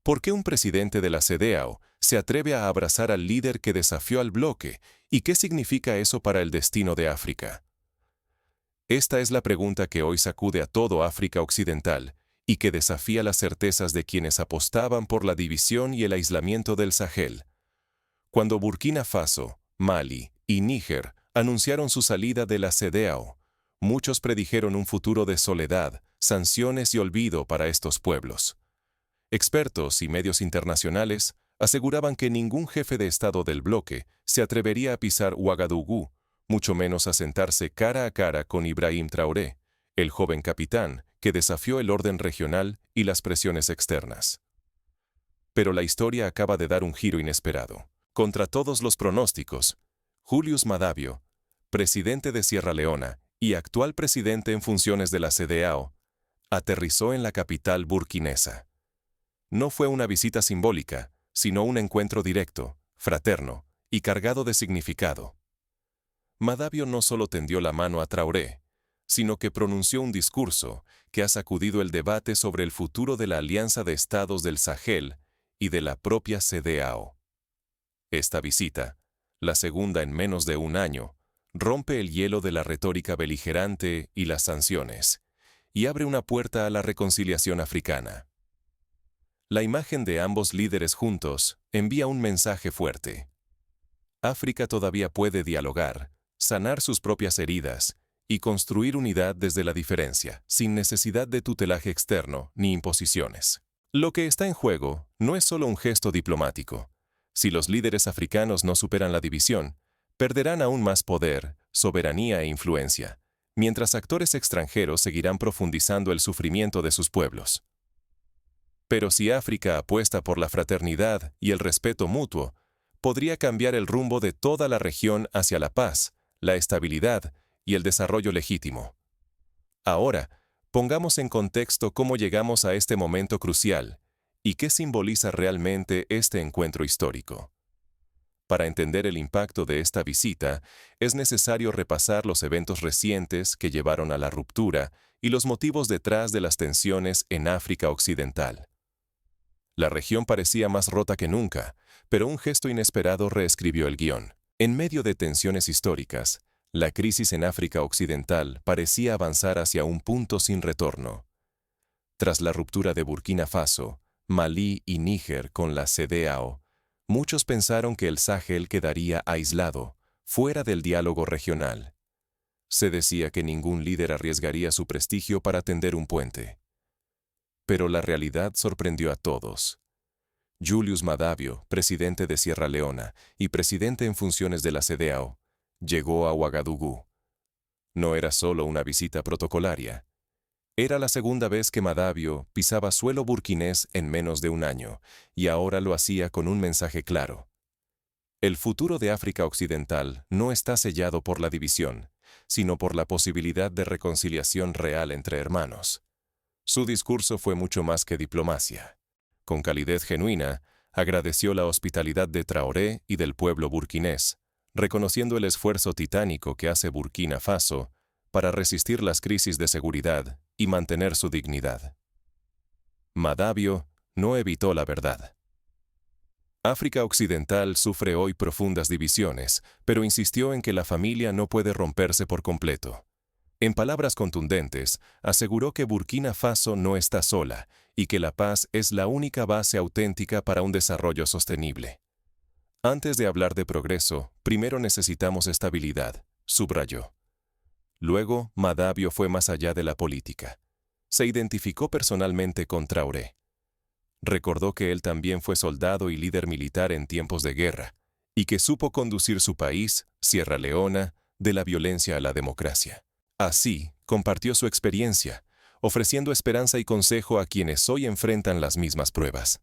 ¿Por qué un presidente de la CEDEAO se atreve a abrazar al líder que desafió al bloque? ¿Y qué significa eso para el destino de África? Esta es la pregunta que hoy sacude a todo África Occidental y que desafía las certezas de quienes apostaban por la división y el aislamiento del Sahel. Cuando Burkina Faso, Mali y Níger anunciaron su salida de la CEDEAO, muchos predijeron un futuro de soledad, sanciones y olvido para estos pueblos. Expertos y medios internacionales aseguraban que ningún jefe de Estado del bloque se atrevería a pisar Ouagadougou, mucho menos a sentarse cara a cara con Ibrahim Traoré, el joven capitán que desafió el orden regional y las presiones externas. Pero la historia acaba de dar un giro inesperado. Contra todos los pronósticos, Julius Madavio, presidente de Sierra Leona y actual presidente en funciones de la CEDEAO, aterrizó en la capital burkinesa. No fue una visita simbólica, sino un encuentro directo, fraterno y cargado de significado. Madavio no solo tendió la mano a Traoré, sino que pronunció un discurso que ha sacudido el debate sobre el futuro de la Alianza de Estados del Sahel y de la propia CEDEAO. Esta visita, la segunda en menos de un año, rompe el hielo de la retórica beligerante y las sanciones, y abre una puerta a la reconciliación africana. La imagen de ambos líderes juntos envía un mensaje fuerte. África todavía puede dialogar, sanar sus propias heridas y construir unidad desde la diferencia, sin necesidad de tutelaje externo ni imposiciones. Lo que está en juego no es solo un gesto diplomático. Si los líderes africanos no superan la división, perderán aún más poder, soberanía e influencia, mientras actores extranjeros seguirán profundizando el sufrimiento de sus pueblos. Pero si África apuesta por la fraternidad y el respeto mutuo, podría cambiar el rumbo de toda la región hacia la paz, la estabilidad y el desarrollo legítimo. Ahora, pongamos en contexto cómo llegamos a este momento crucial y qué simboliza realmente este encuentro histórico. Para entender el impacto de esta visita, es necesario repasar los eventos recientes que llevaron a la ruptura y los motivos detrás de las tensiones en África Occidental. La región parecía más rota que nunca, pero un gesto inesperado reescribió el guión. En medio de tensiones históricas, la crisis en África Occidental parecía avanzar hacia un punto sin retorno. Tras la ruptura de Burkina Faso, Malí y Níger con la CEDEAO, muchos pensaron que el Sahel quedaría aislado, fuera del diálogo regional. Se decía que ningún líder arriesgaría su prestigio para tender un puente. Pero la realidad sorprendió a todos. Julius Madavio, presidente de Sierra Leona y presidente en funciones de la CEDEAO, llegó a Ouagadougou. No era solo una visita protocolaria. Era la segunda vez que Madavio pisaba suelo burkinés en menos de un año, y ahora lo hacía con un mensaje claro. El futuro de África Occidental no está sellado por la división, sino por la posibilidad de reconciliación real entre hermanos. Su discurso fue mucho más que diplomacia. Con calidez genuina, agradeció la hospitalidad de Traoré y del pueblo burkinés, reconociendo el esfuerzo titánico que hace Burkina Faso para resistir las crisis de seguridad y mantener su dignidad. Madavio no evitó la verdad. África Occidental sufre hoy profundas divisiones, pero insistió en que la familia no puede romperse por completo. En palabras contundentes, aseguró que Burkina Faso no está sola y que la paz es la única base auténtica para un desarrollo sostenible. Antes de hablar de progreso, primero necesitamos estabilidad, subrayó. Luego, Madavio fue más allá de la política. Se identificó personalmente con Traoré. Recordó que él también fue soldado y líder militar en tiempos de guerra, y que supo conducir su país, Sierra Leona, de la violencia a la democracia. Así, compartió su experiencia, ofreciendo esperanza y consejo a quienes hoy enfrentan las mismas pruebas.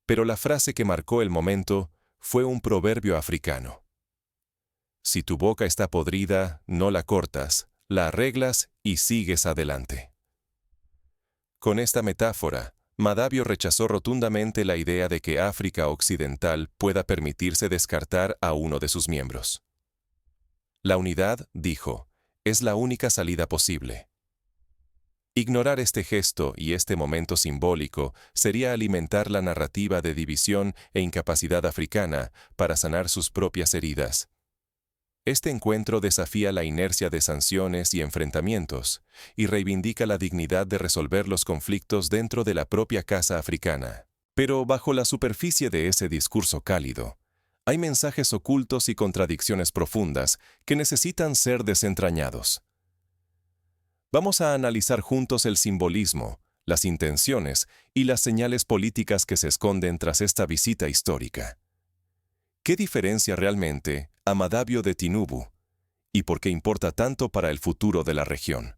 Pero la frase que marcó el momento fue un proverbio africano. Si tu boca está podrida, no la cortas, la arreglas y sigues adelante. Con esta metáfora, Madavio rechazó rotundamente la idea de que África Occidental pueda permitirse descartar a uno de sus miembros. La unidad, dijo, es la única salida posible. Ignorar este gesto y este momento simbólico sería alimentar la narrativa de división e incapacidad africana para sanar sus propias heridas. Este encuentro desafía la inercia de sanciones y enfrentamientos y reivindica la dignidad de resolver los conflictos dentro de la propia casa africana. Pero bajo la superficie de ese discurso cálido, hay mensajes ocultos y contradicciones profundas que necesitan ser desentrañados. Vamos a analizar juntos el simbolismo, las intenciones y las señales políticas que se esconden tras esta visita histórica. ¿Qué diferencia realmente a Madabio de Tinubu? ¿Y por qué importa tanto para el futuro de la región?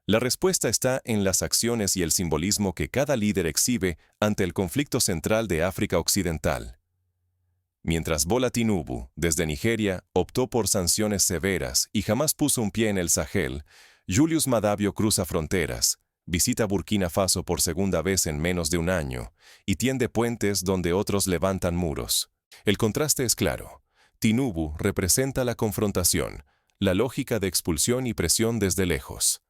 La respuesta está en las acciones y el simbolismo que cada líder exhibe ante el conflicto central de África Occidental. Mientras Bola Tinubu, desde Nigeria, optó por sanciones severas y jamás puso un pie en el Sahel, Julius Madabio cruza fronteras, visita Burkina Faso por segunda vez en menos de un año y tiende puentes donde otros levantan muros. El contraste es claro. Tinubu representa la confrontación, la lógica de expulsión y presión desde lejos.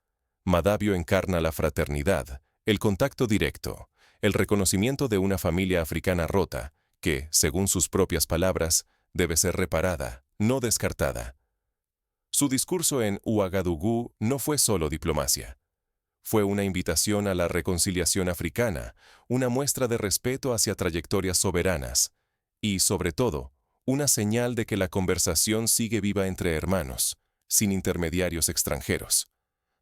Madabio encarna la fraternidad, el contacto directo, el reconocimiento de una familia africana rota, que, según sus propias palabras, debe ser reparada, no descartada. Su discurso en Ouagadougou no fue solo diplomacia. Fue una invitación a la reconciliación africana, una muestra de respeto hacia trayectorias soberanas y, sobre todo, una señal de que la conversación sigue viva entre hermanos, sin intermediarios extranjeros.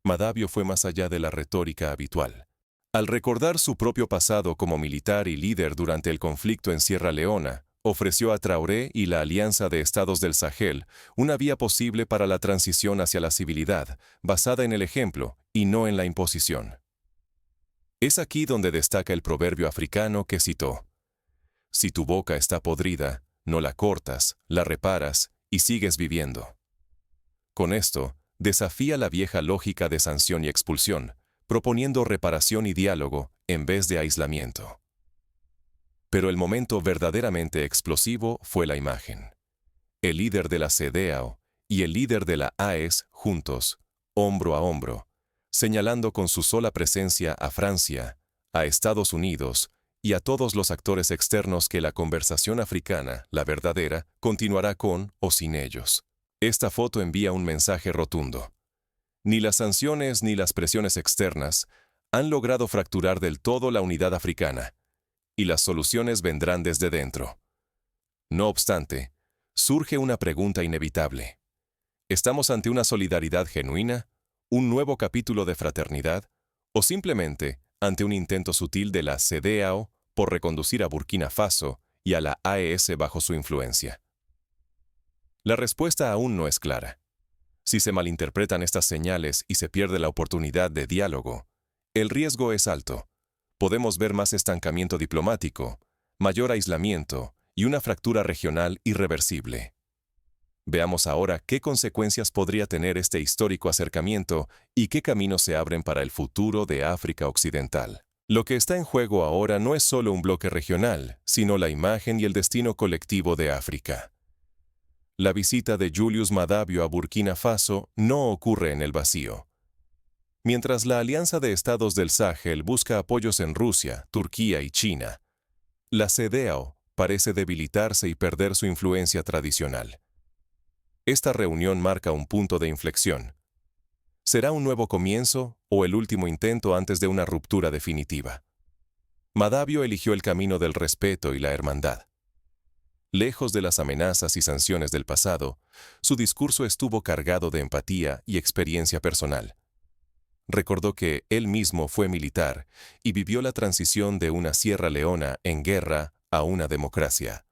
Madabio fue más allá de la retórica habitual. Al recordar su propio pasado como militar y líder durante el conflicto en Sierra Leona, ofreció a Traoré y la Alianza de Estados del Sahel una vía posible para la transición hacia la civilidad, basada en el ejemplo y no en la imposición. Es aquí donde destaca el proverbio africano que citó: «Si tu boca está podrida, no la cortas, la reparas y sigues viviendo». Con esto, desafía la vieja lógica de sanción y expulsión, proponiendo reparación y diálogo en vez de aislamiento. Pero el momento verdaderamente explosivo fue la imagen. El líder de la CEDEAO y el líder de la AES juntos, hombro a hombro, señalando con su sola presencia a Francia, a Estados Unidos y a todos los actores externos que la conversación africana, la verdadera, continuará con o sin ellos. Esta foto envía un mensaje rotundo. Ni las sanciones ni las presiones externas han logrado fracturar del todo la unidad africana, y las soluciones vendrán desde dentro. No obstante, surge una pregunta inevitable. ¿Estamos ante una solidaridad genuina, un nuevo capítulo de fraternidad, o simplemente ante un intento sutil de la CEDEAO por reconducir a Burkina Faso y a la AES bajo su influencia? La respuesta aún no es clara. Si se malinterpretan estas señales y se pierde la oportunidad de diálogo, el riesgo es alto. Podemos ver más estancamiento diplomático, mayor aislamiento y una fractura regional irreversible. Veamos ahora qué consecuencias podría tener este histórico acercamiento y qué caminos se abren para el futuro de África Occidental. Lo que está en juego ahora no es solo un bloque regional, sino la imagen y el destino colectivo de África. La visita de Julius Madabio a Burkina Faso no ocurre en el vacío. Mientras la Alianza de Estados del Sahel busca apoyos en Rusia, Turquía y China, la CEDEAO parece debilitarse y perder su influencia tradicional. Esta reunión marca un punto de inflexión. ¿Será un nuevo comienzo o el último intento antes de una ruptura definitiva? Madabio eligió el camino del respeto y la hermandad. Lejos de las amenazas y sanciones del pasado, su discurso estuvo cargado de empatía y experiencia personal. Recordó que él mismo fue militar y vivió la transición de una Sierra Leona en guerra a una democracia.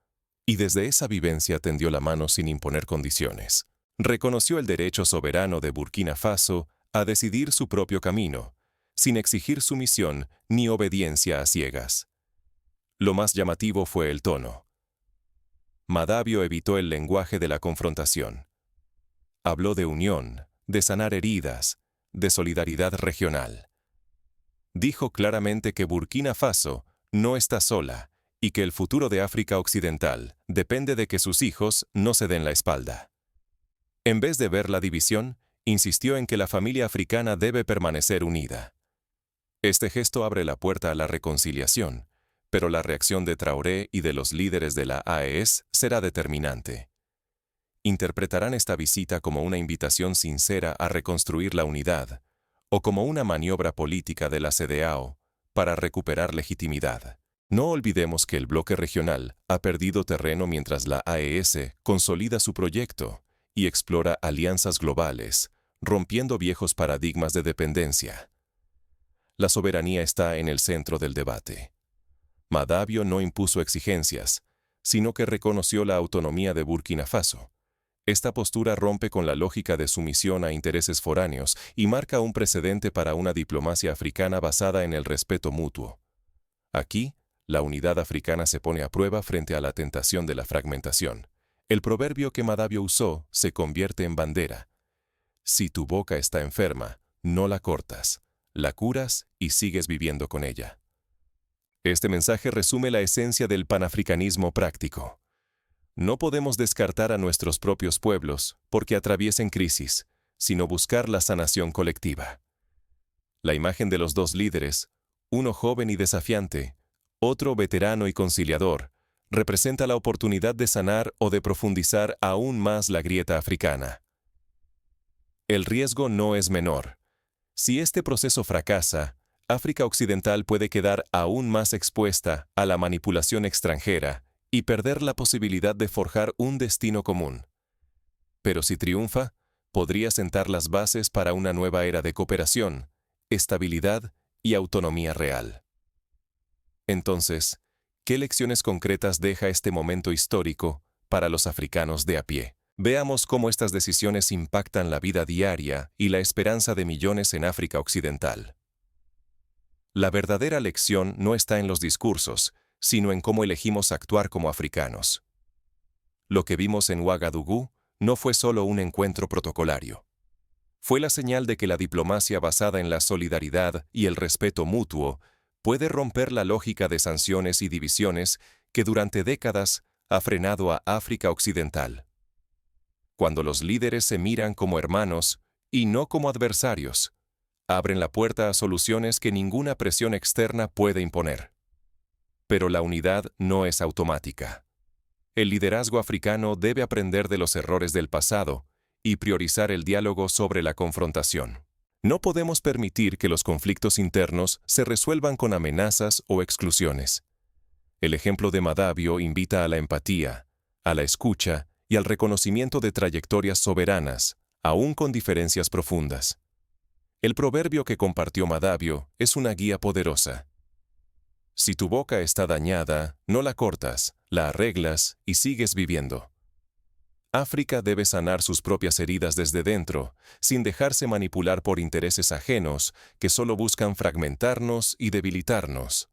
Y desde esa vivencia tendió la mano sin imponer condiciones. Reconoció el derecho soberano de Burkina Faso a decidir su propio camino, sin exigir sumisión ni obediencia a ciegas. Lo más llamativo fue el tono. Madabio evitó el lenguaje de la confrontación. Habló de unión, de sanar heridas, de solidaridad regional. Dijo claramente que Burkina Faso no está sola y que el futuro de África Occidental depende de que sus hijos no se den la espalda. En vez de ver la división, insistió en que la familia africana debe permanecer unida. Este gesto abre la puerta a la reconciliación, pero la reacción de Traoré y de los líderes de la AES será determinante. Interpretarán esta visita como una invitación sincera a reconstruir la unidad, o como una maniobra política de la CEDEAO para recuperar legitimidad. No olvidemos que el bloque regional ha perdido terreno mientras la AES consolida su proyecto y explora alianzas globales, rompiendo viejos paradigmas de dependencia. La soberanía está en el centro del debate. Madabio no impuso exigencias, sino que reconoció la autonomía de Burkina Faso. Esta postura rompe con la lógica de sumisión a intereses foráneos y marca un precedente para una diplomacia africana basada en el respeto mutuo. Aquí, la unidad africana se pone a prueba frente a la tentación de la fragmentación. El proverbio que Madabio usó se convierte en bandera. Si tu boca está enferma, no la cortas, la curas y sigues viviendo con ella. Este mensaje resume la esencia del panafricanismo práctico. No podemos descartar a nuestros propios pueblos porque atraviesen crisis, sino buscar la sanación colectiva. La imagen de los dos líderes, uno joven y desafiante, otro veterano y conciliador, representa la oportunidad de sanar o de profundizar aún más la grieta africana. El riesgo no es menor. Si este proceso fracasa, África Occidental puede quedar aún más expuesta a la manipulación extranjera y perder la posibilidad de forjar un destino común. Pero si triunfa, podría sentar las bases para una nueva era de cooperación, estabilidad y autonomía real. Entonces, ¿qué lecciones concretas deja este momento histórico para los africanos de a pie? Veamos cómo estas decisiones impactan la vida diaria y la esperanza de millones en África Occidental. La verdadera lección no está en los discursos, sino en cómo elegimos actuar como africanos. Lo que vimos en Ouagadougou no fue solo un encuentro protocolario. Fue la señal de que la diplomacia basada en la solidaridad y el respeto mutuo puede romper la lógica de sanciones y divisiones que durante décadas ha frenado a África Occidental. Cuando los líderes se miran como hermanos y no como adversarios, abren la puerta a soluciones que ninguna presión externa puede imponer. Pero la unidad no es automática. El liderazgo africano debe aprender de los errores del pasado y priorizar el diálogo sobre la confrontación. No podemos permitir que los conflictos internos se resuelvan con amenazas o exclusiones. El ejemplo de Madabio invita a la empatía, a la escucha y al reconocimiento de trayectorias soberanas, aún con diferencias profundas. El proverbio que compartió Madabio es una guía poderosa. Si tu boca está dañada, no la cortas, la arreglas y sigues viviendo. África debe sanar sus propias heridas desde dentro, sin dejarse manipular por intereses ajenos que solo buscan fragmentarnos y debilitarnos.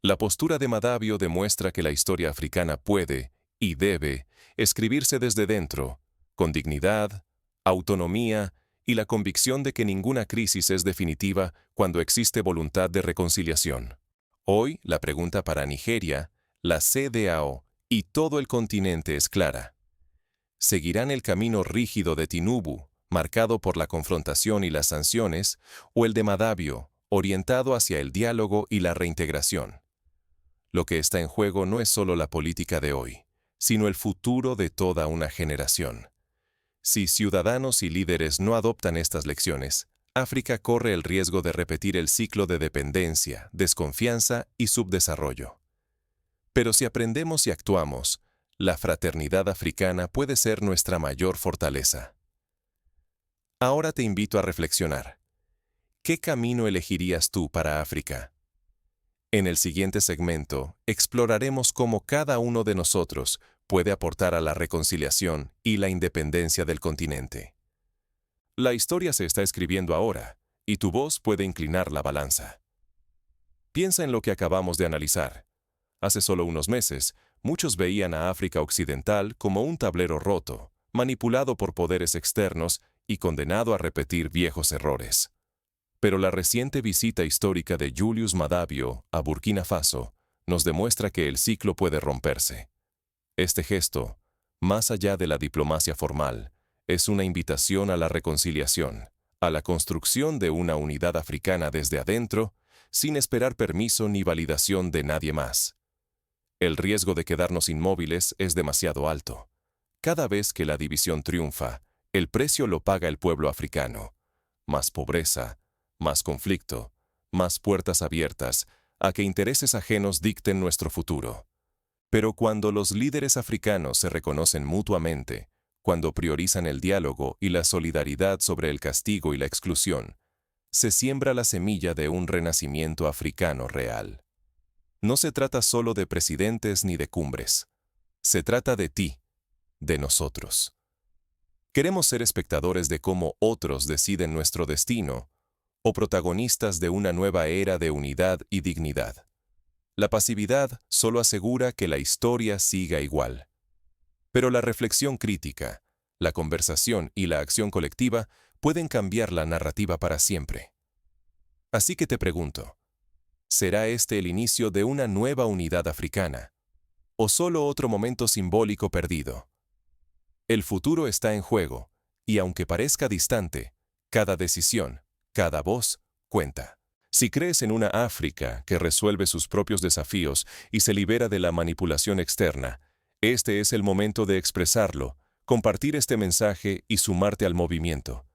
La postura de Madabio demuestra que la historia africana puede, y debe, escribirse desde dentro, con dignidad, autonomía y la convicción de que ninguna crisis es definitiva cuando existe voluntad de reconciliación. Hoy, la pregunta para Nigeria, la CEDEAO y todo el continente es clara. ¿Seguirán el camino rígido de Tinubu, marcado por la confrontación y las sanciones, o el de Madabio, orientado hacia el diálogo y la reintegración? Lo que está en juego no es solo la política de hoy, sino el futuro de toda una generación. Si ciudadanos y líderes no adoptan estas lecciones, África corre el riesgo de repetir el ciclo de dependencia, desconfianza y subdesarrollo. Pero si aprendemos y actuamos, la fraternidad africana puede ser nuestra mayor fortaleza. Ahora te invito a reflexionar. ¿Qué camino elegirías tú para África? En el siguiente segmento, exploraremos cómo cada uno de nosotros puede aportar a la reconciliación y la independencia del continente. La historia se está escribiendo ahora, y tu voz puede inclinar la balanza. Piensa en lo que acabamos de analizar. Hace solo unos meses, muchos veían a África Occidental como un tablero roto, manipulado por poderes externos y condenado a repetir viejos errores. Pero la reciente visita histórica de Julius Madabio a Burkina Faso nos demuestra que el ciclo puede romperse. Este gesto, más allá de la diplomacia formal, Es una invitación a la reconciliación, a la construcción de una unidad africana desde adentro, sin esperar permiso ni validación de nadie más. El riesgo de quedarnos inmóviles es demasiado alto. Cada vez que la división triunfa, el precio lo paga el pueblo africano. Más pobreza, más conflicto, más puertas abiertas a que intereses ajenos dicten nuestro futuro. Pero cuando los líderes africanos se reconocen mutuamente, cuando priorizan el diálogo y la solidaridad sobre el castigo y la exclusión, se siembra la semilla de un renacimiento africano real. No se trata solo de presidentes ni de cumbres. Se trata de ti, de nosotros. ¿Queremos ser espectadores de cómo otros deciden nuestro destino o protagonistas de una nueva era de unidad y dignidad? La pasividad solo asegura que la historia siga igual. Pero la reflexión crítica, la conversación y la acción colectiva pueden cambiar la narrativa para siempre. Así que te pregunto, ¿será este el inicio de una nueva unidad africana? ¿O solo otro momento simbólico perdido? El futuro está en juego, y aunque parezca distante, cada decisión, cada voz, cuenta. Si crees en una África que resuelve sus propios desafíos y se libera de la manipulación externa, este es el momento de expresarlo, compartir este mensaje y sumarte al movimiento.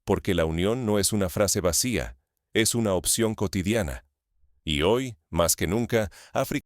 Porque la unión no es una frase vacía, es una opción cotidiana. Y hoy, más que nunca, África